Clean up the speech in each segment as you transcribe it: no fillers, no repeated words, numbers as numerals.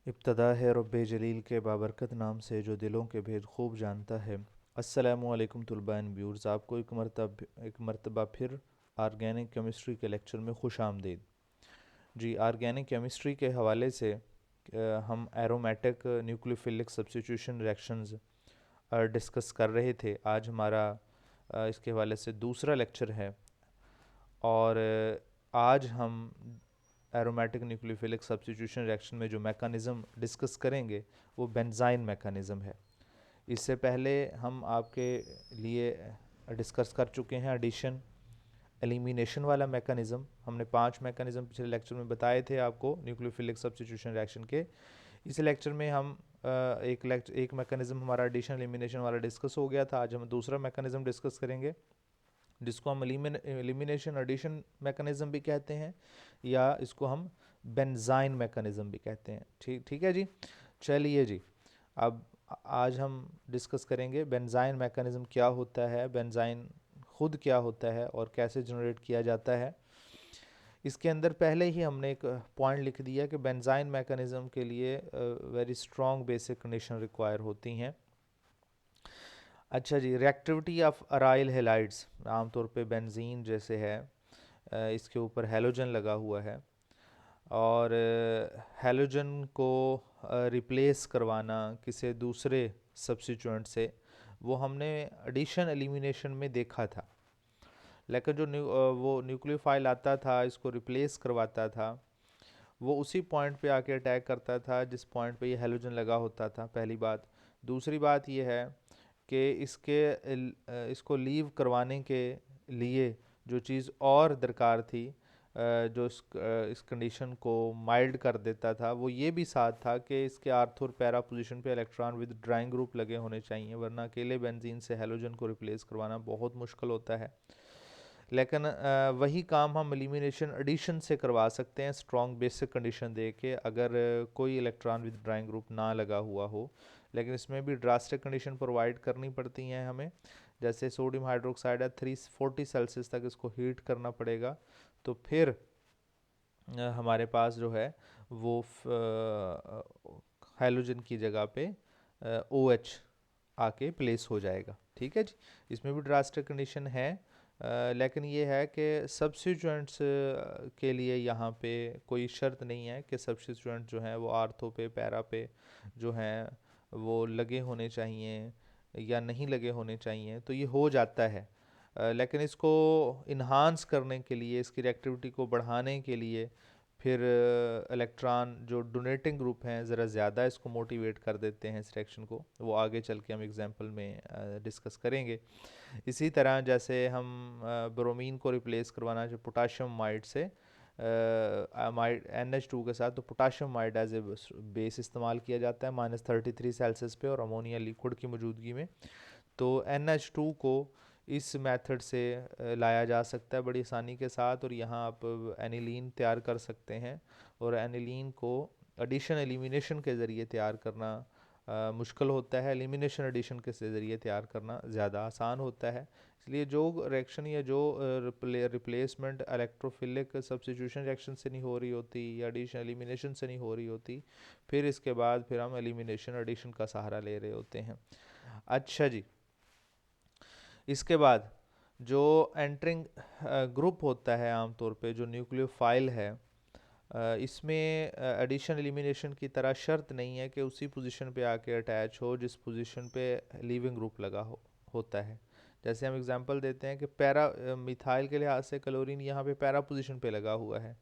इब्तदा है रब्बे जलील के बाबरकत नाम से जो दिलों के भेद खूब जानता है। अस्सलामु अलैकुम तुलबा एंड व्यूअर्स, आपको एक मरतबा फिर ऑर्गेनिक केमिस्ट्री के लेक्चर में खुश आमदीद। जी, ऑर्गेनिक केमिस्ट्री के हवाले से हम aromatic nucleophilic substitution reactions discuss कर रहे थे। आज हमारा इसके हवाले से दूसरा लेक्चर है और आज हम एरोमेटिक न्यूक्लियोफिलिक सब्स्टिट्यूशन रिएक्शन में जो मैकेनिज़्म डिस्कस करेंगे वो बेंजाइन मैकेनिज़्म है। इससे पहले हम आपके लिए डिस्कस कर चुके हैं एडिशन एलिमिनेशन वाला मैकेनिज़्म। हमने 5 मैकेनिज़्म पिछले लेक्चर में बताए थे आपको न्यूक्लियोफिलिक सब्स्टिट्यूशन रिएक्शन के। इस लेक्चर में हम एक मैकेनिज़्म हमारा एडिशन एलिमिनेशन वाला डिस्कस हो गया था। आज हम दूसरा मैकेनिज़्म डिस्कस करेंगे जिसको हम एलिमिनेशन एडिशन मैकेनिज़्म भी कहते हैं या इसको हम बेंजाइन मैकेनिज़्म भी कहते हैं। ठीक ठीक है जी। चलिए जी, अब आज हम डिस्कस करेंगे बेंजाइन मैकेनिज़्म क्या होता है, बेंजाइन खुद क्या होता है और कैसे जनरेट किया जाता है। इसके अंदर पहले ही हमने एक पॉइंट लिख दिया कि बेंजाइन मैकेनिज़्म के लिए very strong basic condition require होती हैं। अच्छा जी, रिएक्टिविटी ऑफ अराइल हेलाइड्स, आमतौर पे बेंजीन जैसे है इसके ऊपर हैलोजन लगा हुआ है और हैलोजन को रिप्लेस करवाना किसी दूसरे सब्स्टिट्यूएंट से वो हमने एडिशन एलिमिनेशन में देखा था। लेकिन जो वो न्यूक्लियोफाइल आता था इसको रिप्लेस करवाता था, वो उसी पॉइंट पे आके अटैक करता था जिस पॉइंट पे ये हैलोजन लगा होता था। पहली बात। दूसरी बात ये है कि इसको लीव करवाने के लिए जो चीज़ और दरकार थी, जो इस कंडीशन को माइल्ड कर देता था, वो ये भी साथ था कि इसके आर्थ और पैरा पोजीशन पे इलेक्ट्रॉन विद ड्राइंग ग्रुप लगे होने चाहिए, वरना अकेले बेंजीन से हैलोजन को रिप्लेस करवाना बहुत मुश्किल होता है। लेकिन वही काम हम एलिमिनेशन एडिशन से करवा सकते हैं स्ट्रॉन्ग बेसिक कंडीशन दे के, अगर कोई इलेक्ट्रॉन विद ड्राइंग ग्रुप ना लगा हुआ हो। लेकिन इसमें भी ड्रास्टिक कंडीशन प्रोवाइड करनी पड़ती हैं हमें। जैसे सोडियम हाइड्रोक्साइड है 340 सेल्सियस तक इसको हीट करना पड़ेगा, तो फिर हमारे पास जो है वो हाइड्रोजन की जगह पे ओ एच आके प्लेस हो जाएगा। ठीक है जी। इसमें भी ड्रास्टिक कंडीशन है, लेकिन ये है कि सब्स्टिट्यूएंट्स के लिए यहाँ पे कोई शर्त नहीं है कि सब्स्टिट्यूएंट जो हैं वो आर्थो पे पैरा पे जो हैं वो लगे होने चाहिए या नहीं लगे होने चाहिए, तो ये हो जाता है। लेकिन इसको इन्हांस करने के लिए, इसकी रिएक्टिविटी को बढ़ाने के लिए फिर इलेक्ट्रॉन जो डोनेटिंग ग्रुप हैं ज़रा ज़्यादा इसको मोटिवेट कर देते हैं इस रिएक्शन को। वो आगे चल के हम एग्जांपल में डिस्कस करेंगे। इसी तरह जैसे हम ब्रोमीन को रिप्लेस करवाना जो पोटाशियम माइड से माइड NH2 के साथ, तो potassium amide as a base इस्तेमाल किया जाता है -33 सेल्सियस पे और अमोनिया लिक्विड की मौजूदगी में। तो NH2 को इस मेथड से लाया जा सकता है बड़ी आसानी के साथ, और यहाँ आप एनिलीन तैयार कर सकते हैं। और एनिलीन को एडिशन एलिमिनेशन के ज़रिए तैयार करना मुश्किल होता है, एलिमिनेशन एडिशन के ज़रिए तैयार करना ज़्यादा आसान होता है। इसलिए जो रिएक्शन या जो रिप्लेसमेंट इलेक्ट्रोफिलिक सब्स्टिट्यूशन रिएक्शन से नहीं हो रही होती या एडिशन एलिमिनेशन से नहीं हो रही होती, फिर इसके बाद फिर हम एलिमिनेशन एडिशन का सहारा ले रहे होते हैं। अच्छा जी, इसके बाद जो एंटरिंग ग्रुप होता है आमतौर पे जो न्यूक्लियोफाइल है, इसमें एडिशन एलिमिनेशन की तरह शर्त नहीं है कि उसी पोजीशन पे आके अटैच हो जिस पोजीशन पे लीविंग ग्रुप लगा होता है। जैसे हम एग्जांपल देते हैं कि पैरा मिथाइल के लिहाज से क्लोरीन यहाँ पे पैरा पोजीशन पे लगा हुआ है।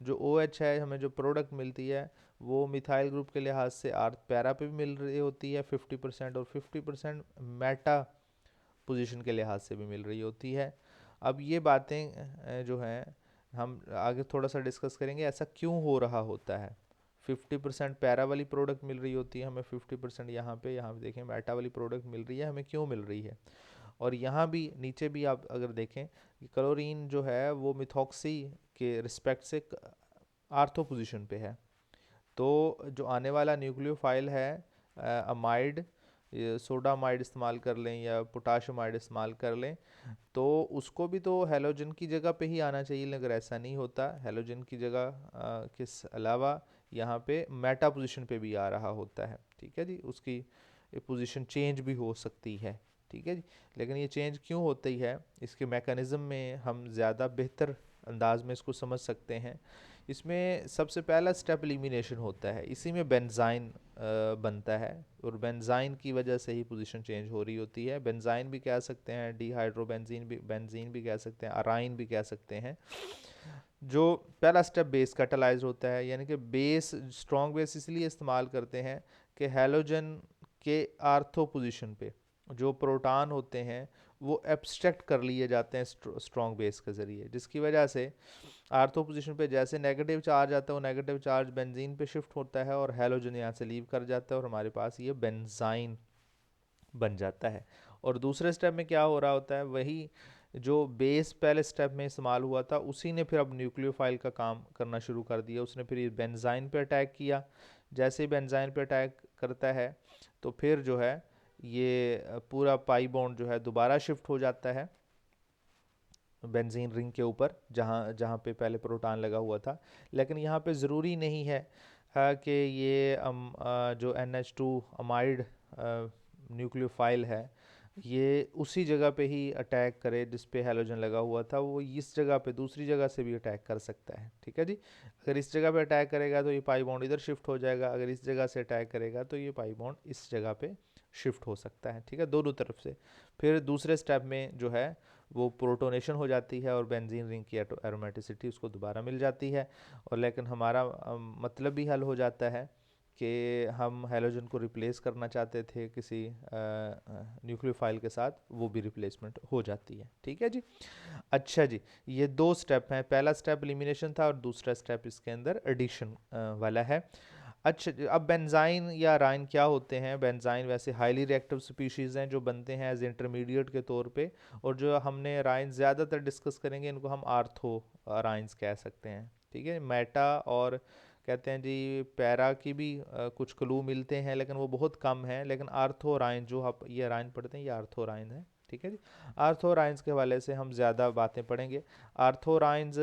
जो OH है, हमें जो प्रोडक्ट मिलती है वो मिथाइल ग्रुप के लिहाज से आर्थ पैरा पे भी मिल रही होती है 50%, और 50% मेटा पोजीशन के लिहाज से भी मिल रही होती है। अब ये बातें जो हैं हम आगे थोड़ा सा डिस्कस करेंगे ऐसा क्यों हो रहा होता है। 50% पैरा वाली प्रोडक्ट मिल रही होती है हमें, 50% यहाँ पे देखें मेटा वाली प्रोडक्ट मिल रही है, हमें क्यों मिल रही है। और यहाँ भी नीचे भी आप अगर देखें कि क्लोरीन जो है वो मिथॉक्सी के रिस्पेक्ट से आर्थो पोजीशन पे है। तो जो आने वाला न्यूक्लियोफाइल है अमाइड, सोडा अमाइड इस्तेमाल कर लें या पोटाशियम अमाइड इस्तेमाल कर लें, तो उसको भी तो हैलोजन की जगह पे ही आना चाहिए। अगर ऐसा नहीं होता, हैलोजन की जगह किस अलावा यहाँ पे मेटा पोजीशन पे भी आ रहा होता है। ठीक है जी, उसकी पोजीशन चेंज भी हो सकती है। ठीक है जी, लेकिन ये चेंज क्यों होती है, इसके मैकेनिज़्म में हम ज़्यादा बेहतर अंदाज में इसको समझ सकते हैं। इसमें सबसे पहला स्टेप एलिमिनेशन होता है, इसी में बेंजाइन बनता है, और बेंजाइन की वजह से ही पोजीशन चेंज हो रही होती है। बेंजाइन भी कह सकते हैं, डिहाइड्रोबेंजीन भी, बेंजीन भी कह सकते हैं, अराइन भी कह सकते हैं। जो पहला स्टेप बेस कैटालाइज होता है, यानी कि बेस, स्ट्रॉन्ग बेस इसलिए इस्तेमाल करते हैं कि हैलोजन के आर्थो पोजीशन पे जो प्रोटॉन होते हैं वो एब्स्ट्रैक्ट कर लिए जाते हैं स्ट्रॉन्ग बेस के ज़रिए, जिसकी वजह से आर्थो पोजीशन पे जैसे नेगेटिव चार्ज आता है वो नेगेटिव चार्ज बेंजीन पे शिफ्ट होता है और हैलोजन यहाँ से लीव कर जाता है और हमारे पास ये बेंजाइन बन जाता है। और दूसरे स्टेप में क्या हो रहा होता है, वही जो बेस पहले स्टेप में इस्तेमाल हुआ था उसी ने फिर अब न्यूक्लियोफाइल का काम करना शुरू कर दिया। उसने फिर ये बेंजाइन पे अटैक किया। जैसे ही बेंजाइन पे अटैक करता है तो फिर जो है ये पूरा पाई बॉन्ड जो है दोबारा शिफ्ट हो जाता है बेंजीन रिंग के ऊपर, जहाँ जहाँ पे पहले प्रोटॉन लगा हुआ था। लेकिन यहाँ पे ज़रूरी नहीं है कि ये जो NH2 अमाइड न्यूक्लियोफाइल है ये उसी जगह पे ही अटैक करे जिस पे हैलोजन लगा हुआ था, वो इस जगह पे दूसरी जगह से भी अटैक कर सकता है। ठीक है जी, अगर इस जगह पे अटैक करेगा तो ये पाई बॉन्ड इधर शिफ्ट हो जाएगा, अगर इस जगह से अटैक करेगा तो ये पाई बॉन्ड इस जगह पे शिफ्ट हो सकता है। ठीक है, दोनों तरफ से। फिर दूसरे स्टेप में जो है वो प्रोटोनेशन हो जाती है और बेंजीन रिंग की एरोमेटिसिटी उसको दोबारा मिल जाती है। और लेकिन हमारा मतलब भी हल हो जाता है कि हम हैलोजन को रिप्लेस करना चाहते थे किसी न्यूक्लियोफाइल के साथ, वो भी रिप्लेसमेंट हो जाती है। ठीक है जी, अच्छा जी, ये दो स्टेप हैं, पहला स्टेप एलिमिनेशन था और दूसरा स्टेप इसके अंदर एडिशन वाला है। अच्छा, अब बेंजाइन या राइन क्या होते हैं? बेंजाइन वैसे हाईली रिएक्टिव स्पीशीज़ हैं जो बनते हैं एज इंटरमीडिएट के तौर पे, और जो हमने राइन ज़्यादातर डिस्कस करेंगे इनको हम आर्थो राइन्स कह सकते हैं। ठीक है, मेटा और कहते हैं जी पैरा की भी कुछ क्लू मिलते हैं लेकिन वो बहुत कम है। लेकिन आर्थो राइन जो आप ये राइन पढ़ते हैं ये आर्थो राइन है। ठीक है जी, आर्थोराइंस के हवाले से हम ज़्यादा बातें पढ़ेंगे। आर्थोराइंस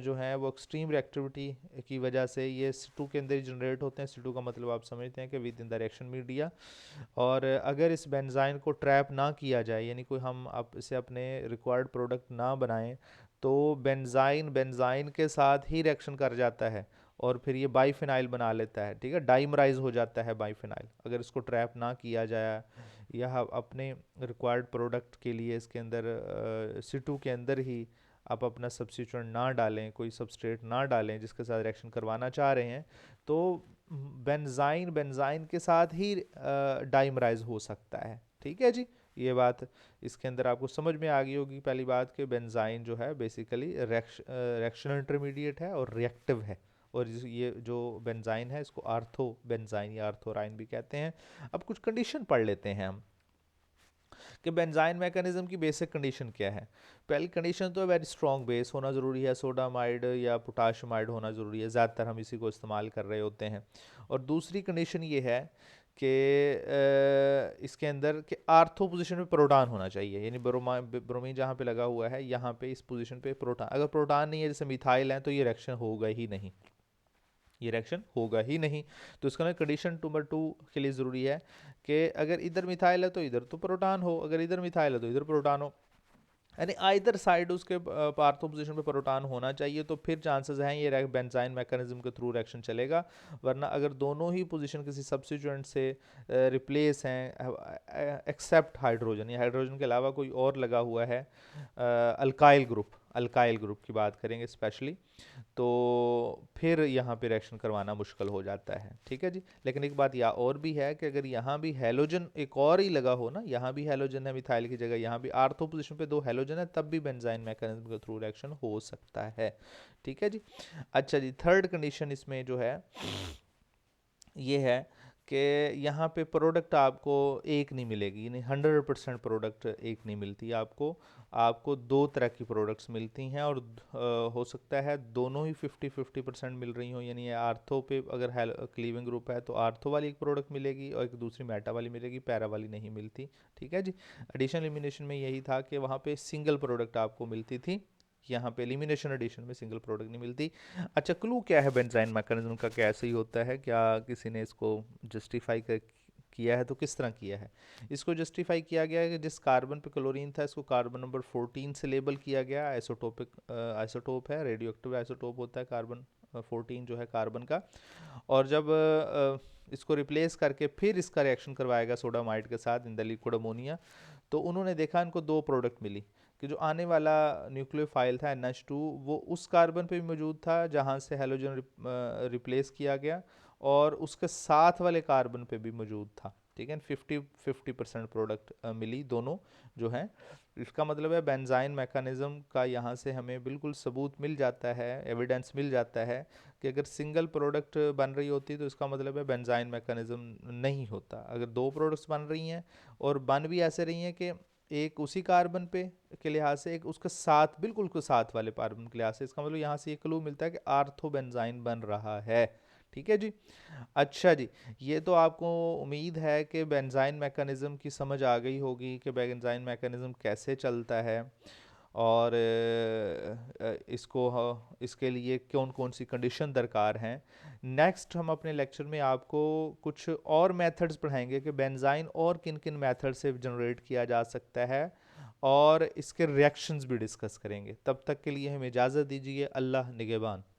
जो हैं वो एक्सट्रीम रिएक्टिविटी की वजह से ये सिटू के अंदर जनरेट होते हैं। सिटू का मतलब आप समझते हैं कि with in the reaction media. और अगर इस बेंजाइन को ट्रैप ना किया जाए, यानी कोई हम अब इसे अपने रिक्वायर्ड प्रोडक्ट ना बनाएं, तो बेंजाइन बेंजाइन के साथ ही रिएक्शन कर जाता है और फिर ये बाईफिनाइल बना लेता है। ठीक है, डाइमराइज हो जाता है बाईफिनाइल अगर इसको ट्रैप ना किया जाए, या अपने रिक्वायर्ड प्रोडक्ट के लिए इसके अंदर सिटू के अंदर ही आप अपना सब्स्टिट्यूएंट ना डालें, कोई सबस्ट्रेट ना डालें जिसके साथ रिएक्शन करवाना चाह रहे हैं, तो बेंजाइन बेंजाइन के साथ ही डाइमराइज हो सकता है। ठीक है जी, ये बात इसके अंदर आपको समझ में आ गई होगी। पहली बात कि बेंजाइन जो है बेसिकली रिएक्शन इंटरमीडिएट है और रिएक्टिव है, और ये जो बेंजाइन है इसको आर्थो बेंजाइन या आर्थोराइन भी कहते हैं। अब कुछ कंडीशन पढ़ लेते हैं हम कि बेंजाइन मैकेनिज्म की बेसिक कंडीशन क्या है। पहली कंडीशन तो वेरी स्ट्रॉन्ग बेस होना ज़रूरी है, सोडामाइड या पोटाशियमाइड होना ज़रूरी है, ज़्यादातर हम इसी को इस्तेमाल कर रहे होते हैं। और दूसरी कंडीशन ये है कि इसके अंदर कि आर्थो पोजीशन पे प्रोटॉन होना चाहिए, यानी ब्रोमीन जहाँ पे लगा हुआ है यहाँ पे इस पोजीशन पे प्रोटॉन, अगर प्रोटॉन नहीं है जैसे मिथाइल है तो ये रिएक्शन होगा ही नहीं, ये रिएक्शन होगा ही नहीं। तो इसका ना कंडीशन नंबर 2 के लिए ज़रूरी है कि अगर इधर मिथाइल है तो इधर तो प्रोटॉन हो, अगर इधर मिथाइल है तो इधर प्रोटॉन हो, यानी आइदर साइड उसके पार्थो पोजीशन पे प्रोटॉन होना चाहिए, तो फिर चांसेस हैं ये बेंजाइन मैकेनिज्म के थ्रू रिएक्शन चलेगा। वरना अगर दोनों ही पोजीशन किसी सब्स्टिट्यूएंट से रिप्लेस हैं एक्सेप्ट हाइड्रोजन, या हाइड्रोजन के अलावा कोई और लगा हुआ है, अल्काइल ग्रुप की बात करेंगे स्पेशली, तो फिर यहाँ पे रिएक्शन करवाना मुश्किल हो जाता है। ठीक है जी, लेकिन एक बात या और भी है कि अगर यहाँ भी हैलोजन एक और ही लगा हो ना, यहाँ भी हैलोजन है मिथाइल की जगह, यहाँ भी आर्थो पोजीशन पे 2 हैलोजन है, तब भी बेंजाइन मैकेनिज्म के थ्रू रिएक्शन हो सकता है। ठीक है जी, अच्छा जी, थर्ड कंडीशन इसमें जो है ये है कि यहाँ पे प्रोडक्ट आपको एक नहीं मिलेगी, यानी 100% प्रोडक्ट एक नहीं मिलती आपको। आपको 2 तरह की प्रोडक्ट्स मिलती हैं, और हो सकता है दोनों ही 50-50% मिल रही हों, यानी आर्थो पे अगर क्लीविंग ग्रुप है तो आर्थो वाली एक प्रोडक्ट मिलेगी और एक दूसरी मेटा वाली मिलेगी, पैरा वाली नहीं मिलती। ठीक है जी, एडिशन एलिमिनेशन में यही था कि वहाँ पे सिंगल प्रोडक्ट आपको मिलती थी, जबकि यहाँ पे एलिमिनेशन एडिशन में सिंगल प्रोडक्ट नहीं मिलती। अच्छा, क्लू क्या है बेंजाइन मैकेनिज्म का, कैसे ही होता है, क्या किसी ने इसको जस्टिफाई किया है तो किस तरह किया है? इसको जस्टिफाई किया गया है कि जिस कार्बन पे क्लोरीन था इसको कार्बन नंबर 14 से लेबल किया गया। आइसोटोपिक आइसोटोप है, रेडियो एक्टिव आइसोटोप होता है कार्बन 14 जो है कार्बन का। और जब इसको रिप्लेस करके फिर इसका रिएक्शन करवाया गया सोडामाइड के साथ इन द लिक्विड अमोनिया, तो उन्होंने देखा इनको दो प्रोडक्ट मिली कि जो आने वाला न्यूक्लियोफाइल था NH2 वो उस कार्बन पे भी मौजूद था जहाँ से हेलोजन रिप्लेस किया गया, और उसके साथ वाले कार्बन पे भी मौजूद था। ठीक है, 50-50% प्रोडक्ट मिली दोनों जो हैं। इसका मतलब है बेंजाइन मैकेनिज्म का यहाँ से हमें बिल्कुल सबूत मिल जाता है, एविडेंस मिल जाता है कि अगर सिंगल प्रोडक्ट बन रही होती तो इसका मतलब है बेंजाइन मैकेनिज्म नहीं होता। अगर दो प्रोडक्ट्स बन रही हैं और बन भी ऐसे रही हैं कि एक उसी कार्बन पे के लिहाज से, एक उसके साथ बिल्कुल उसके साथ वाले कार्बन के लिहाज से, इसका मतलब यहाँ से ये क्लू मिलता है कि आर्थोबेंजाइन बन रहा है। ठीक है जी। अच्छा जी, ये तो आपको उम्मीद है कि बेंजाइन मैकेनिज्म की समझ आ गई होगी कि बेंजाइन मैकेनिज्म कैसे चलता है, और इसके लिए कौन कौन सी कंडीशन दरकार हैं। नेक्स्ट हम अपने लेक्चर में आपको कुछ और मेथड्स पढ़ाएंगे कि बेंजाइन और किन किन मेथड से जनरेट किया जा सकता है, और इसके रिएक्शंस भी डिस्कस करेंगे। तब तक के लिए हमें इजाज़त दीजिए। अल्लाह निगहबान।